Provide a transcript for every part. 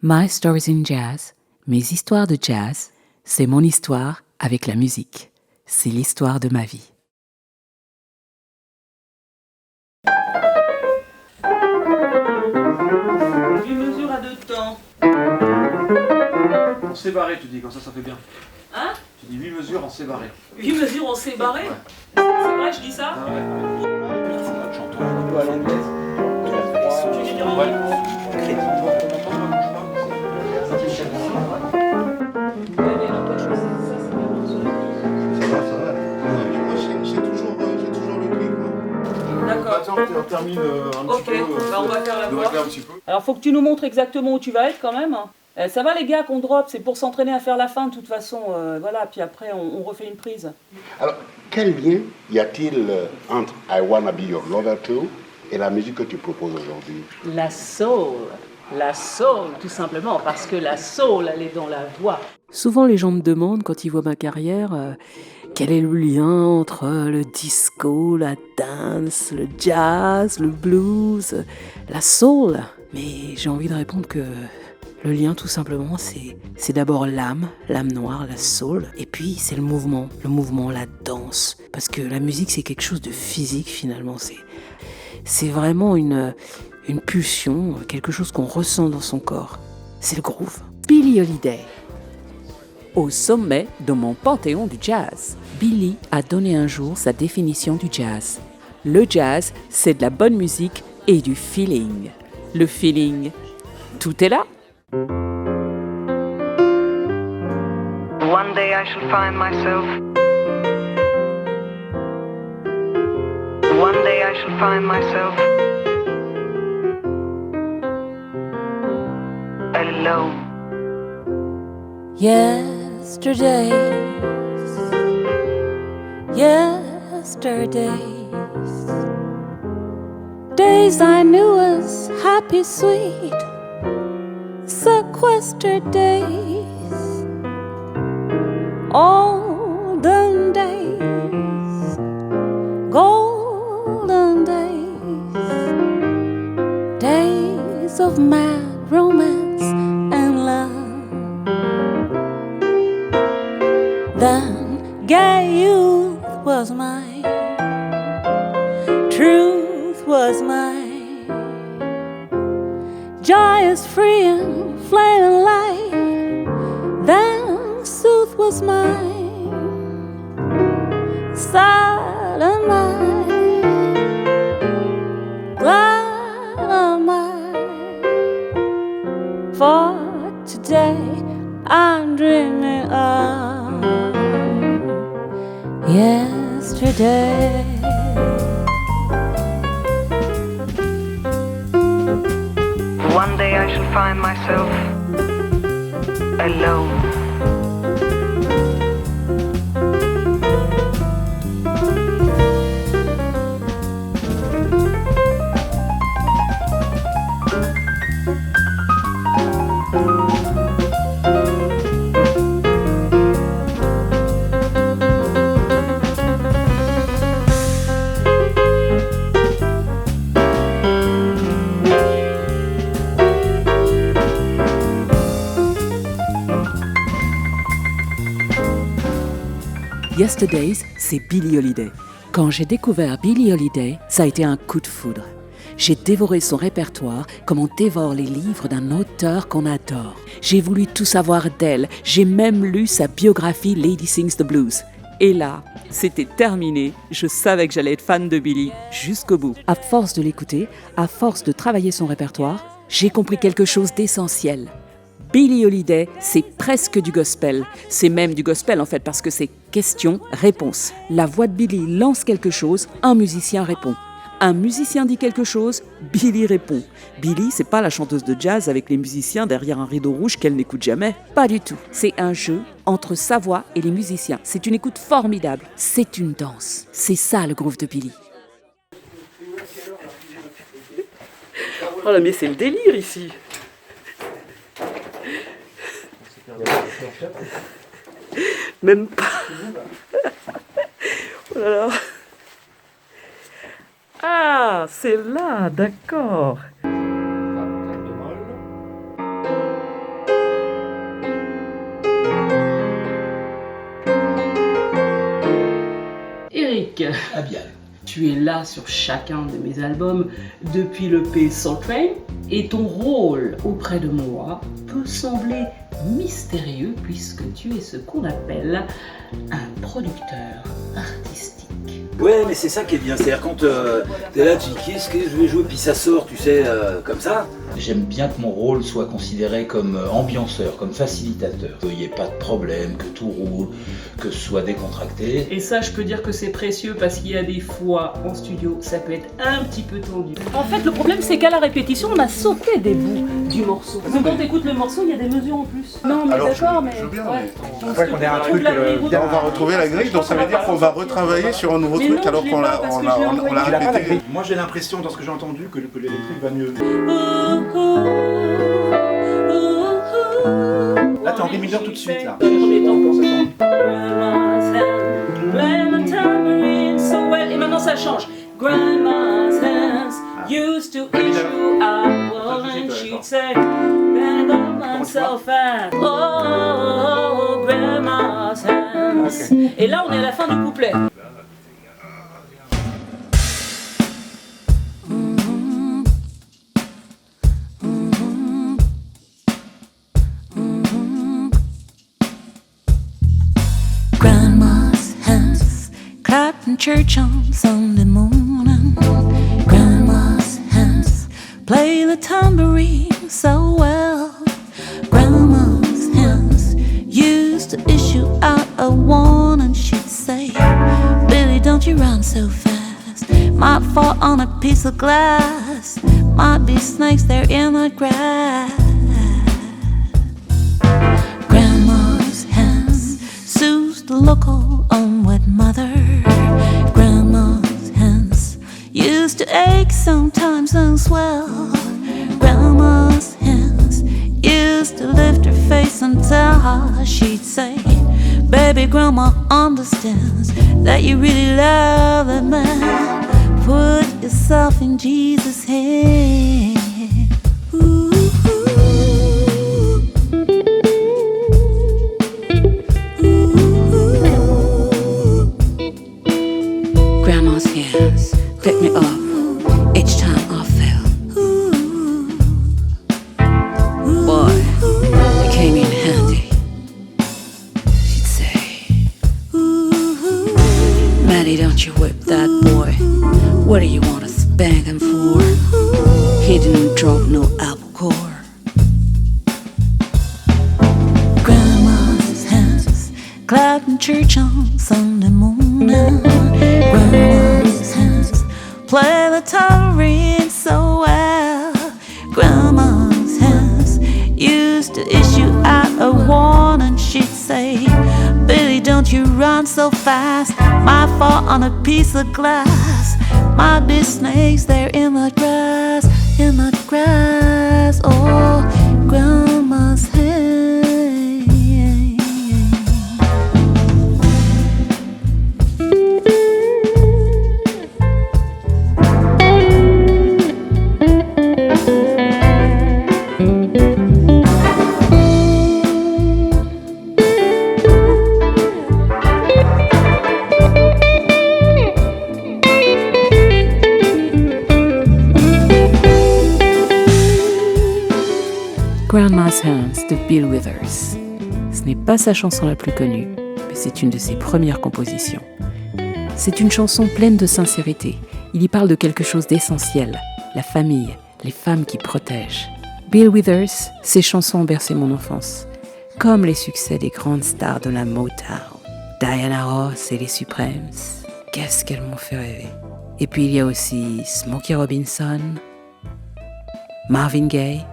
My Stories in Jazz, mes histoires de jazz, c'est mon histoire avec la musique. C'est l'histoire de ma vie. Une mesure à deux temps. En séparé, tu dis, comme ça fait bien. Hein? Tu dis 8 mesures en séparé. 8 mesures en séparé? Ouais. C'est vrai, je dis ça? Ah ouais. Faut pas de chanteur. Un peu à l'anglaise. Tu veux dire en D'accord. On termine un Ok, petit peu. bah on va faire la de voix. régler un petit peu. Alors faut que tu nous montres exactement où tu vas être quand même. Ça va les gars qu'on drop, c'est pour s'entraîner à faire la fin de toute façon. Voilà, puis après on refait une prise. Alors, quel lien y a-t-il entre I Wanna Be Your Lover Too et la musique que tu proposes aujourd'hui? La soul, tout simplement, parce que la soul, elle est dans la voix. Souvent, les gens me demandent, quand ils voient ma carrière, quel est le lien entre le disco, la dance, le jazz, le blues, la soul. Mais j'ai envie de répondre que le lien, tout simplement, c'est d'abord l'âme noire, la soul, et puis c'est le mouvement, la danse. Parce que la musique, c'est quelque chose de physique, finalement. C'est vraiment une pulsion, quelque chose qu'on ressent dans son corps. C'est le groove. Billie Holiday. Au sommet de mon panthéon du jazz. Billie a donné un jour sa définition du jazz. Le jazz, c'est de la bonne musique et du feeling. Le feeling, tout est là. One day I shall find myself. One day I shall find myself alone. Yesterdays, days I knew as happy, sweet, sequestered days, olden days, golden days, days of mad romance and love. Then gay youth was mine, truth was mine, joy is free and flaming light. Then sooth was mine, silent night, glad am I. For today I'm dreaming of yesterday. One day I shall find myself alone. Yesterdays, c'est Billie Holiday. Quand j'ai découvert Billie Holiday, ça a été un coup de foudre. J'ai dévoré son répertoire comme on dévore les livres d'un auteur qu'on adore. J'ai voulu tout savoir d'elle, j'ai même lu sa biographie Lady Sings the Blues. Et là, c'était terminé, je savais que j'allais être fan de Billie jusqu'au bout. À force de l'écouter, à force de travailler son répertoire, j'ai compris quelque chose d'essentiel. Billie Holiday, c'est presque du gospel. C'est même du gospel en fait parce que c'est question-réponse. La voix de Billie lance quelque chose, un musicien répond. Un musicien dit quelque chose, Billie répond. Billie, c'est pas la chanteuse de jazz avec les musiciens derrière un rideau rouge qu'elle n'écoute jamais. Pas du tout. C'est un jeu entre sa voix et les musiciens. C'est une écoute formidable. C'est une danse. C'est ça le groove de Billie. Oh là, mais c'est le délire ici. Même pas. Oh là là. Ah, c'est là, d'accord. Clap de molle. Eric, tu es là sur chacun de mes albums depuis le l'EP Soul Train et ton rôle auprès de moi peut sembler mystérieux puisque tu es ce qu'on appelle un producteur artistique. Ouais, mais c'est ça qui est bien, c'est-à-dire quand t'es là, tu dis qu'est-ce que je vais jouer, puis ça sort, tu sais, comme ça. J'aime bien que mon rôle soit considéré comme ambianceur, comme facilitateur. Qu'il n'y ait pas de problème, que tout roule, que ce soit décontracté. Et ça, je peux dire que c'est précieux parce qu'il y a des fois en studio, ça peut être un petit peu tendu. En fait, le problème, c'est qu'à la répétition, on a sauté des bouts du morceau. Parce que quand t'écoutes le morceau, il y a des mesures en plus. Non, mais d'accord, mais... On qu'on ait un truc, on va retrouver la grille, donc ça veut dire qu'on va retravailler sur un nouveau truc alors qu'on l'a répété. Moi j'ai l'impression, dans ce que j'ai entendu, que l'électrique va mieux. Là t'es en ré mineur tout de suite là. Et maintenant ça change. Grandma's hands used to issue out and she'd say, "Man, I got myself at oh, grandma's hands." Et là on est à la fin du couplet. Grandma's hands clapped in church on Sunday morning. Grandma's hands play the tambourine so well. Grandma's hands used to issue out a warning. She'd say, "Billy, don't you run so fast. Might fall on a piece of glass. Might be snakes there in the grass." Grandma's hands soothes the local unwed mother. Grandma's hands used to ache sometimes as well. Grandma's hands used to lift her face and tell her, she'd say, "Baby, Grandma understands that you really love that man. Put yourself in Jesus' hand." Ooh. Grandma's hands picked me up each time I fell. Boy, it came in handy. She'd say, "Maddie, don't you whip that boy. What do you want to spank him for? He didn't drop no apple core." Grandma's hands clapped in church on Sunday morning. Grandma's hands play the tambourine so well. Grandma's hands used to issue out a warning. She'd say, "Billy, don't you run so fast. Might fall on a piece of glass. Might be snakes there in the grass, in the grass." Oh, Grandma's hands. Grandma's Hands de Bill Withers. Ce n'est pas sa chanson la plus connue, mais c'est une de ses premières compositions. C'est une chanson pleine de sincérité. Il y parle de quelque chose d'essentiel, la famille, les femmes qui protègent. Bill Withers, ses chansons ont bercé mon enfance, comme les succès des grandes stars de la Motown. Diana Ross et les Supremes, qu'est-ce qu'elles m'ont fait rêver. Et puis il y a aussi Smokey Robinson, Marvin Gaye.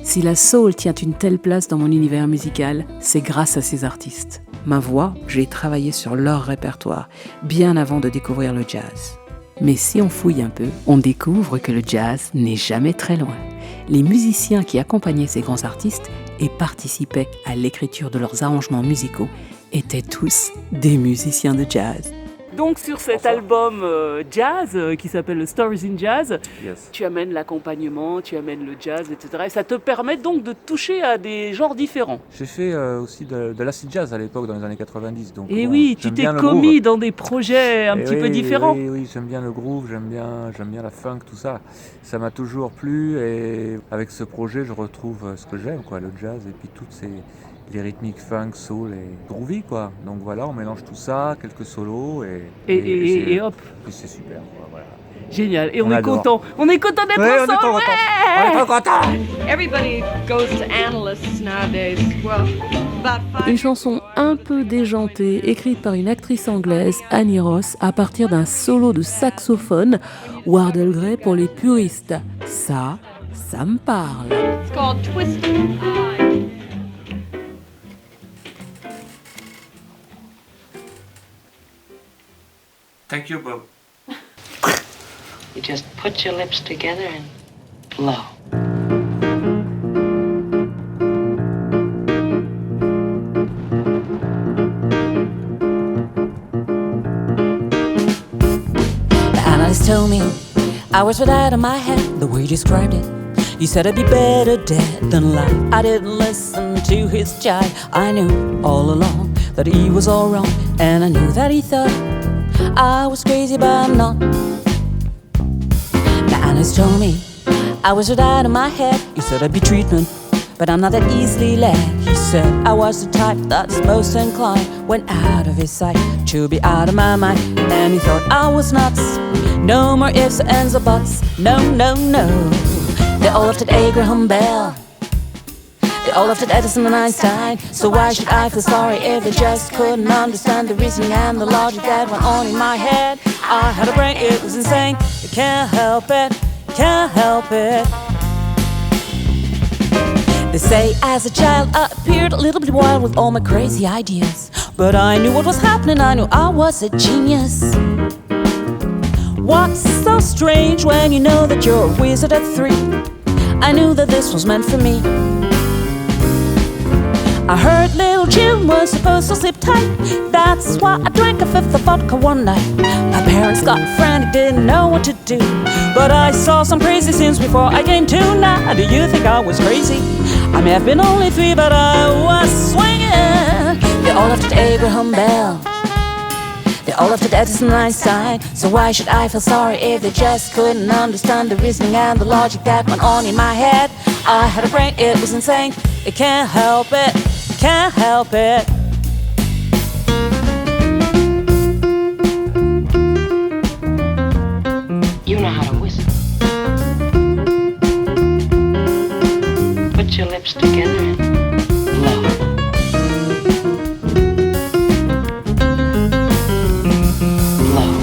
Si la soul tient une telle place dans mon univers musical, c'est grâce à ces artistes. Ma voix, je l'ai travaillée sur leur répertoire, bien avant de découvrir le jazz. Mais si on fouille un peu, on découvre que le jazz n'est jamais très loin. Les musiciens qui accompagnaient ces grands artistes et participaient à l'écriture de leurs arrangements musicaux étaient tous des musiciens de jazz. Donc sur cet album jazz qui s'appelle Stories in Jazz, Yes. tu amènes l'accompagnement, tu amènes le jazz, etc. Et ça te permet donc de toucher à des genres différents. J'ai fait aussi de l'acid jazz à l'époque, dans les années 90. Donc, Et bon, oui, tu j'aime t'es bien le commis groove. dans des projets un Et petit peu oui, différents. Oui, j'aime bien le groove, j'aime bien la funk, tout ça. Ça m'a toujours plu et avec ce projet, je retrouve ce que j'aime, quoi, le jazz et puis les rythmiques funk, soul et groovy, quoi. Donc voilà, on mélange tout ça, quelques solos Et hop, et c'est super, quoi, voilà. génial. Et on On est adore. content. On est content d'être Ouais, on est ensemble. trop Ouais. content. Everybody goes to analysts nowadays. Well, about 5 Une chanson un peu déjantée, écrite par une actrice anglaise, Annie Ross, à partir d'un solo de saxophone, Wardle Gray pour les puristes. Ça me parle. It's called Twisted. Thank you, Bob. You just put your lips together and blow. The analyst told me I was right out of my head the way you described it. You said I'd be better dead than alive. I didn't listen to his jive. I knew all along that he was all wrong, and I knew that he thought I was crazy, but I'm not. The analyst told me I was right out of my head. You said I'd be treatment, but I'm not that easily led. He said I was the type that's most inclined when out of his sight to be out of my mind. And he thought I was nuts. No more ifs, ands, or buts. No, no, no. They all laughed at Abraham Bell. They all laughed at Edison and Einstein. So why should I feel sorry if they just couldn't understand the reasoning and the logic that went on in my head? I had a brain, it was insane. I can't help it, can't help it. They say as a child I appeared a little bit wild with all my crazy ideas. But I knew what was happening, I knew I was a genius. What's so strange when you know that you're a wizard at 3? I knew that this was meant for me. I heard little Jim was supposed to sleep tight. That's why I drank a fifth of vodka one night. My parents got frantic, didn't know what to do. But I saw some crazy scenes before I came to. Now, do you think I was crazy? I may have been only 3, but I was swinging. They all laughed at Abraham Bell. They all laughed at Edison and Einstein. So why should I feel sorry if they just couldn't understand the reasoning and the logic that went on in my head? I had a brain, it was insane. I can't help it, can't help it. You know how to whistle. Put your lips together and blow. Blow.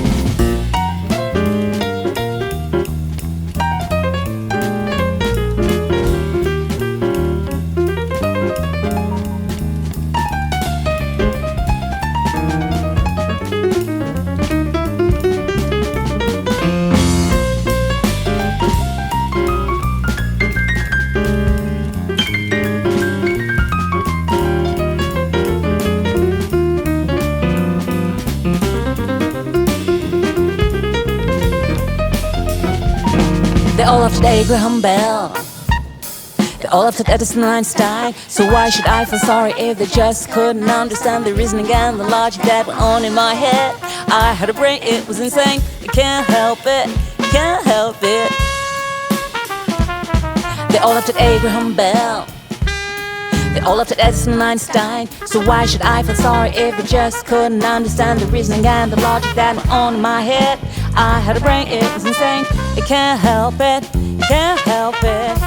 They all laughed at Abraham Bell. They all laughed at Edison and Einstein. So why should I feel sorry if they just couldn't understand the reasoning and the logic that went on in my head? I had a brain, it was insane. I can't help it, can't help it. They all laughed at Abraham Bell. They all laughed at Edison and Einstein. So why should I feel sorry if they just couldn't understand the reasoning and the logic that went on in my head? I had a brain, it was insane. I can't help it, can't help it.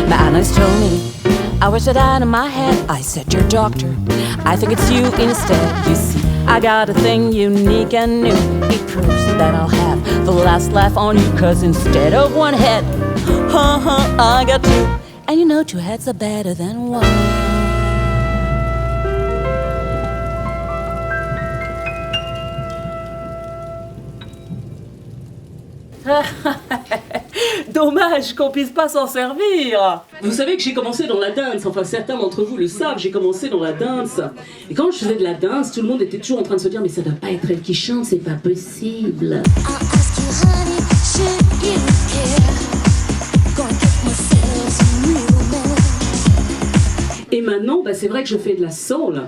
My analyst told me I was right out of my head. I said, you're a doctor, I think it's you instead. You see, I got a thing unique and new. It proves that I'll have the last laugh on you. Cause instead of one head, I got 2. And you know 2 heads are better than 1. Dommage qu'on puisse pas s'en servir. Vous savez que j'ai commencé dans la dance, enfin certains d'entre vous le savent, j'ai commencé dans la dance. Et quand je faisais de la dance, tout le monde était toujours en train de se dire mais ça doit pas être elle qui chante, c'est pas possible. Et maintenant, c'est vrai que je fais de la soul.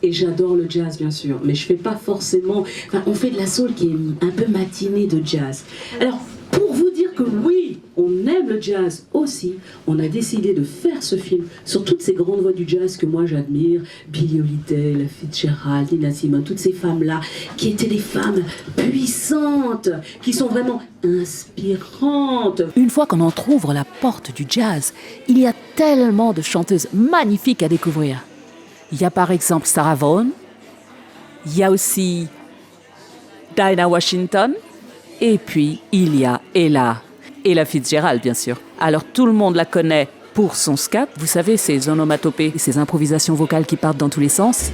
Et j'adore le jazz, bien sûr, mais je fais pas forcément... Enfin, on fait de la soul qui est un peu matinée de jazz. Alors, pour vous dire que oui, on aime le jazz aussi, on a décidé de faire ce film sur toutes ces grandes voix du jazz que moi j'admire, Billie Holiday, Ella Fitzgerald, Nina Simone, toutes ces femmes-là, qui étaient des femmes puissantes, qui sont vraiment inspirantes. Une fois qu'on entrouvre la porte du jazz, il y a tellement de chanteuses magnifiques à découvrir. Il y a par exemple Sarah Vaughan, il y a aussi Dinah Washington, et puis il y a Ella Fitzgerald bien sûr. Alors tout le monde la connaît pour son scat, vous savez, ces onomatopées, ces improvisations vocales qui partent dans tous les sens.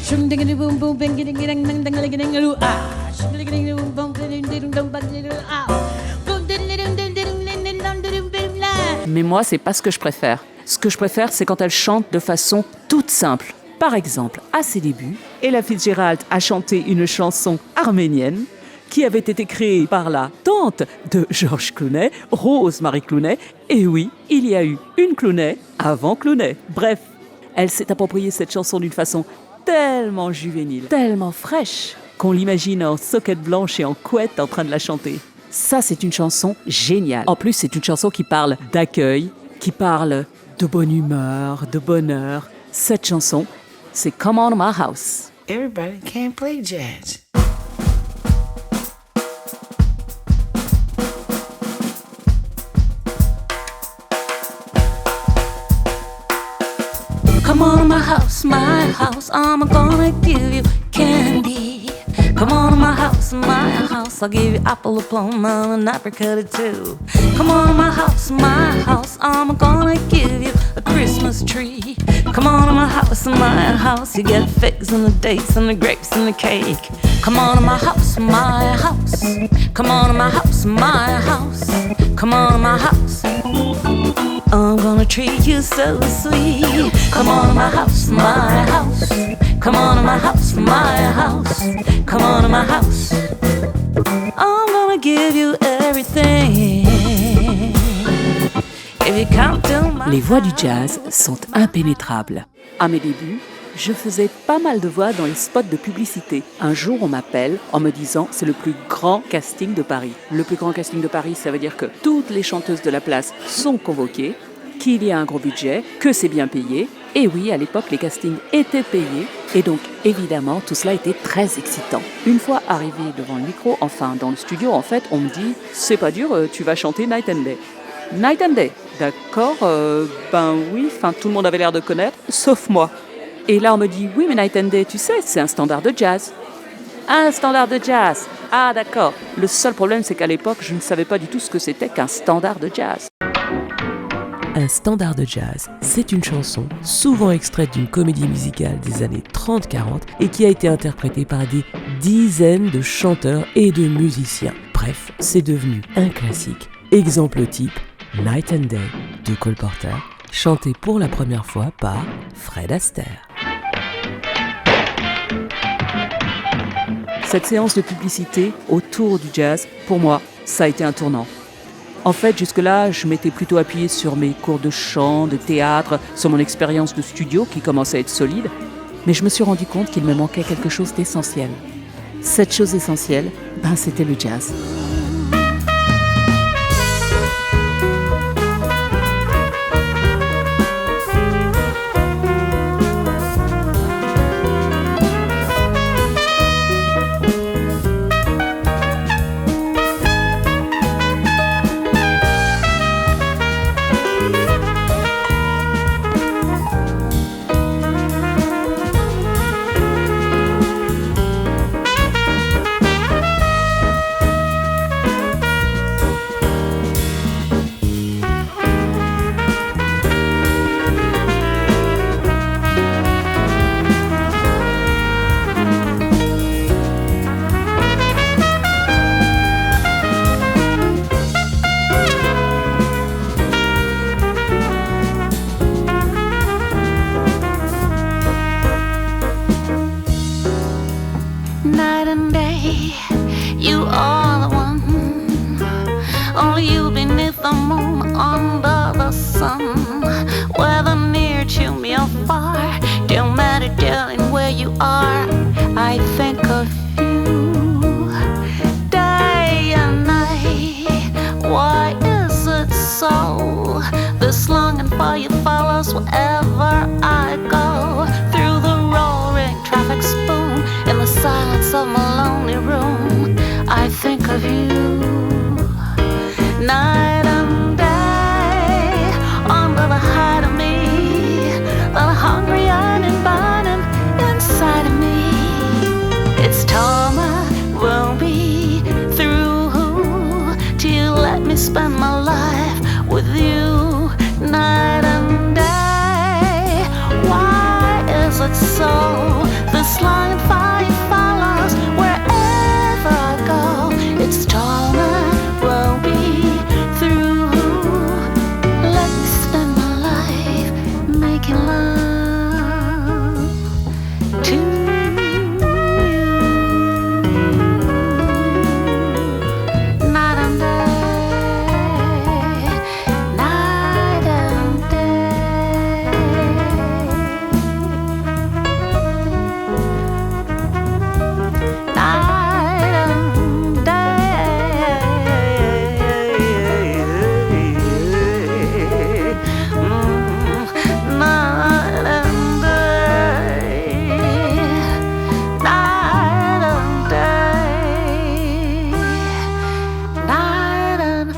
Mais moi, c'est pas ce que je préfère. Ce que je préfère, c'est quand elle chante de façon toute simple. Par exemple, à ses débuts, Ella Fitzgerald a chanté une chanson arménienne qui avait été créée par la tante de George Clooney, Rose Marie Clooney. Et oui, il y a eu une Clooney avant Clooney. Bref, elle s'est appropriée cette chanson d'une façon tellement juvénile, tellement fraîche, qu'on l'imagine en soquette blanche et en couette en train de la chanter. Ça, c'est une chanson géniale. En plus, c'est une chanson qui parle d'accueil, qui parle de bonne humeur, de bonheur. Cette chanson, c'est Come On My House. Everybody can't play jazz. Come on my house, I'm gonna give you candy. Come on my house, I'll give you apple, a plum, and an apricot too. Come on my house, I'm gonna give you a Christmas tree. Come on my house, you get figs and the dates and the grapes and the cake. Come on my house, come on my house, come on my house. I'm gonna treat you so sweet. Come on my house, come on my house, come on my house. I'm gonna give you everything. If you come to my Les voix du jazz sont impénétrables. À mes débuts, je faisais pas mal de voix dans les spots de publicité. Un jour, on m'appelle en me disant c'est le plus grand casting de Paris. Le plus grand casting de Paris, ça veut dire que toutes les chanteuses de la place sont convoquées, qu'il y a un gros budget, que c'est bien payé. Et oui, à l'époque, les castings étaient payés. Et donc, évidemment, tout cela était très excitant. Une fois arrivé devant le micro, enfin dans le studio, en fait, on me dit c'est pas dur, tu vas chanter Night and Day. Night and Day, d'accord, oui, tout le monde avait l'air de connaître, sauf moi. Et là, on me dit, oui, mais Night and Day, tu sais, c'est un standard de jazz. Un standard de jazz. Ah, d'accord. Le seul problème, c'est qu'à l'époque, je ne savais pas du tout ce que c'était qu'un standard de jazz. Un standard de jazz, c'est une chanson souvent extraite d'une comédie musicale des années 30-40 et qui a été interprétée par des dizaines de chanteurs et de musiciens. Bref, c'est devenu un classique. Exemple type, Night and Day de Cole Porter, chanté pour la première fois par Fred Astaire. Cette séance de publicité autour du jazz, pour moi, ça a été un tournant. En fait, jusque-là, je m'étais plutôt appuyée sur mes cours de chant, de théâtre, sur mon expérience de studio qui commençait à être solide, mais je me suis rendu compte qu'il me manquait quelque chose d'essentiel. Cette chose essentielle, c'était le jazz. You are the one, only you beneath the moon, under the sun. Whether near to me or far, don't matter, darling, where you are. I think of you day and night. Why is it so? This longing for you follows wherever I go. Through the roaring traffic spoon, in the silence of my lonely room, I think of you night and day. Under the height of me, the hungry yearning burning inside of me. It's time I won't be through till you let me spend my life with you night and day. Why is it so? This longing for you follows wherever I go. It's time I won't be through. Let me spend my life making love to you. Night and day, night and day. Night and day. Night and day. Night and day. Night and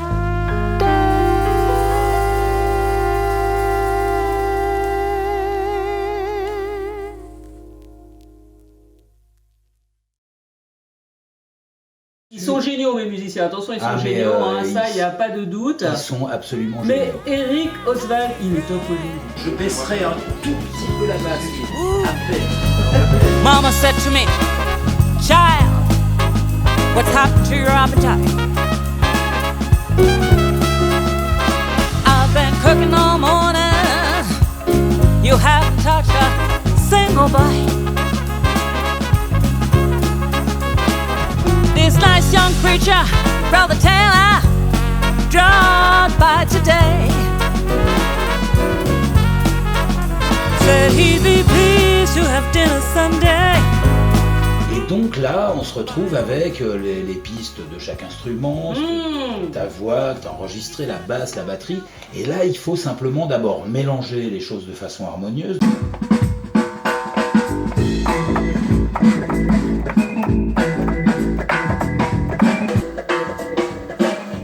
Ils sont géniaux, mes musiciens. Attention, ils sont géniaux, ça, il n'y a pas de doute. Ils sont absolument Mais géniaux. Eric Oswald, il est top. Je baisserai un tout petit peu la basse, à peine. Mama said to me, child, what's happened to your appetite? I've been cooking all morning, you haven't touched a single bite. This nice young preacher brought the tale I drawed by today. Said he'd be pleased to have dinner someday. Et donc là, on se retrouve avec les pistes de chaque instrument, ta voix, t'as enregistré la basse, la batterie. Et là, il faut simplement d'abord mélanger les choses de façon harmonieuse.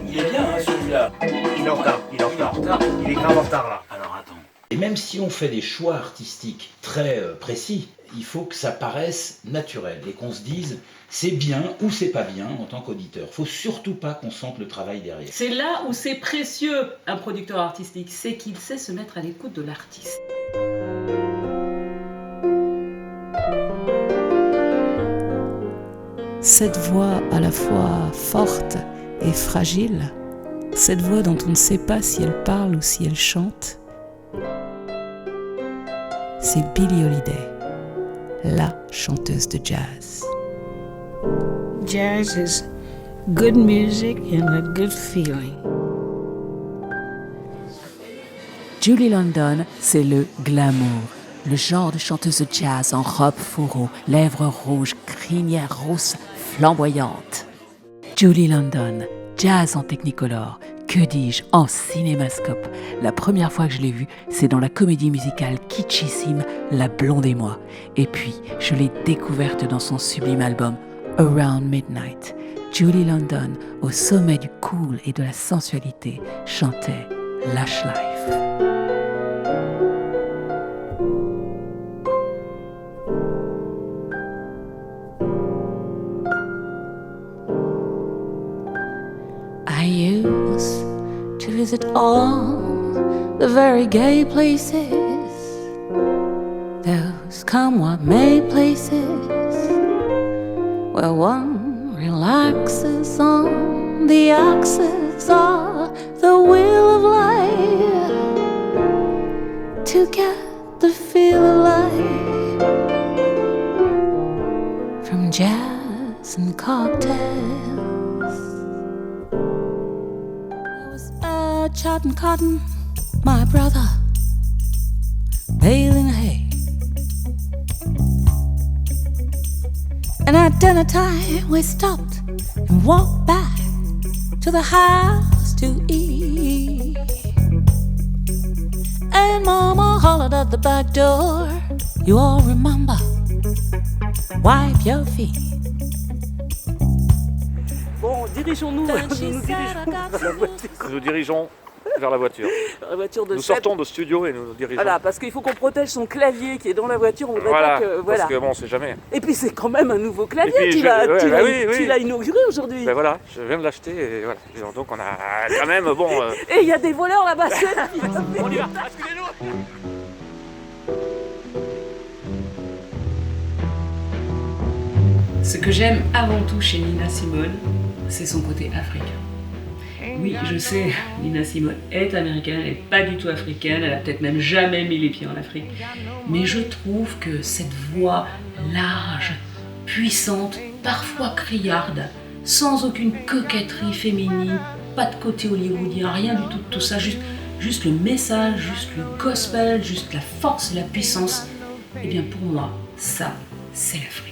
Il est bien, hein, celui-là. Il est en retard, il est en retard. Il est grave en retard là. Alors attends. Et même si on fait des choix artistiques très précis, il faut que ça paraisse naturel et qu'on se dise c'est bien ou c'est pas bien en tant qu'auditeur. Faut surtout pas qu'on sente le travail derrière. C'est là où c'est précieux, un producteur artistique, c'est qu'il sait se mettre à l'écoute de l'artiste. Cette voix à la fois forte et fragile, cette voix dont on ne sait pas si elle parle ou si elle chante, c'est Billie Holiday, la chanteuse de jazz. Jazz is good music and a good feeling. Julie London, c'est le glamour. Le genre de chanteuse de jazz en robe fourreau, lèvres rouges, crinière rousse, flamboyante. Julie London, jazz en technicolor, que dis-je, en cinémascope. La première fois que je l'ai vue, c'est dans la comédie musicale kitschissime La Blonde et moi. Et puis, je l'ai découverte dans son sublime album Around Midnight. Julie London, au sommet du cool et de la sensualité, chantait Lush Life. I used to visit all the very gay places, those come what may places, where one relaxes on the axis of the wheel of life to get the feel of life from jazz and cocktails. I was chopping cotton, my brother, baling hay. And at dinner time we stopped and walked back to the house to eat. And Mama hollered at the back door, you all remember, wipe your feet. Bon, dirigeons-nous, Nous dirigeons vers la voiture. La voiture de Nous Seb. sortons de studio et nous dirigeons. Voilà, parce qu'il faut qu'on protège son clavier qui est dans la voiture. On voudrait Voilà, pas que, voilà. parce que bon, on sait jamais. Et puis c'est quand même un nouveau clavier. Et puis, Tu l'as oui. tu l'as inauguré aujourd'hui. Ben voilà, je viens de l'acheter et voilà. Donc on a quand même, bon... Et il y a des voleurs là-bas. On y va, basculez-nous. Ce que j'aime avant tout chez Nina Simone, c'est son côté africain. Oui, je sais, Nina Simone est américaine, elle n'est pas du tout africaine, elle a peut-être même jamais mis les pieds en Afrique. Mais je trouve que cette voix large, puissante, parfois criarde, sans aucune coquetterie féminine, pas de côté hollywoodien, rien du tout de tout ça, juste le message, juste le gospel, juste la force et la puissance, eh bien pour moi, ça, c'est l'Afrique.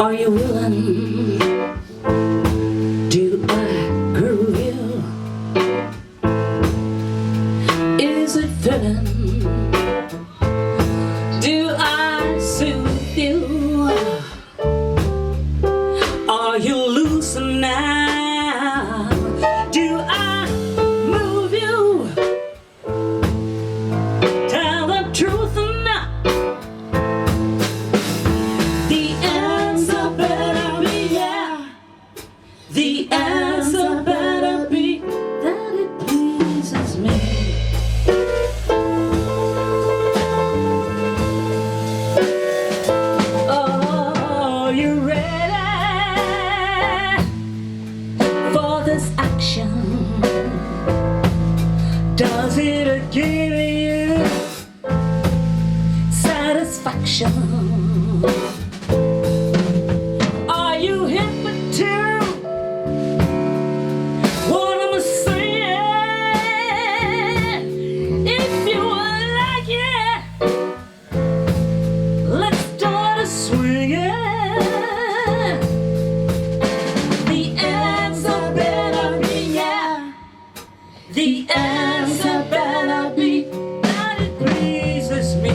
Are you willing? Do I groove you? Is it filling? Do I soothe you? Are you loose now? Do I move you? Tell the truth or not. The answer better be yeah. The answer better be that it pleases me. Are you ready for this action? Does it give you satisfaction? Are you hip to what I'm saying? If you like it, let's start a swinging. The answer better be yeah. The answer better be that it pleases me.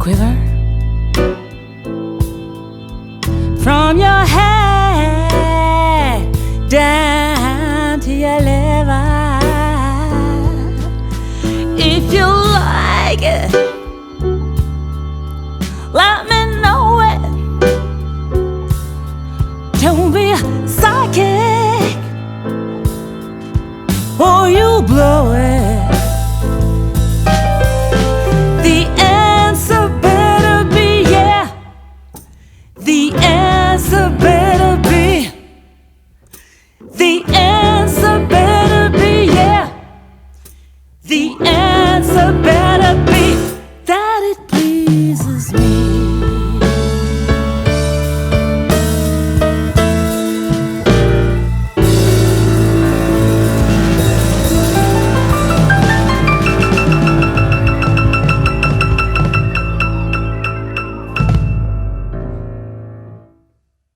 quiver from your head down to your liver. If you like it, let me know it. Don't be psychic or you blow it. The answer better be yeah. The answer better be. The answer better be yeah. The answer better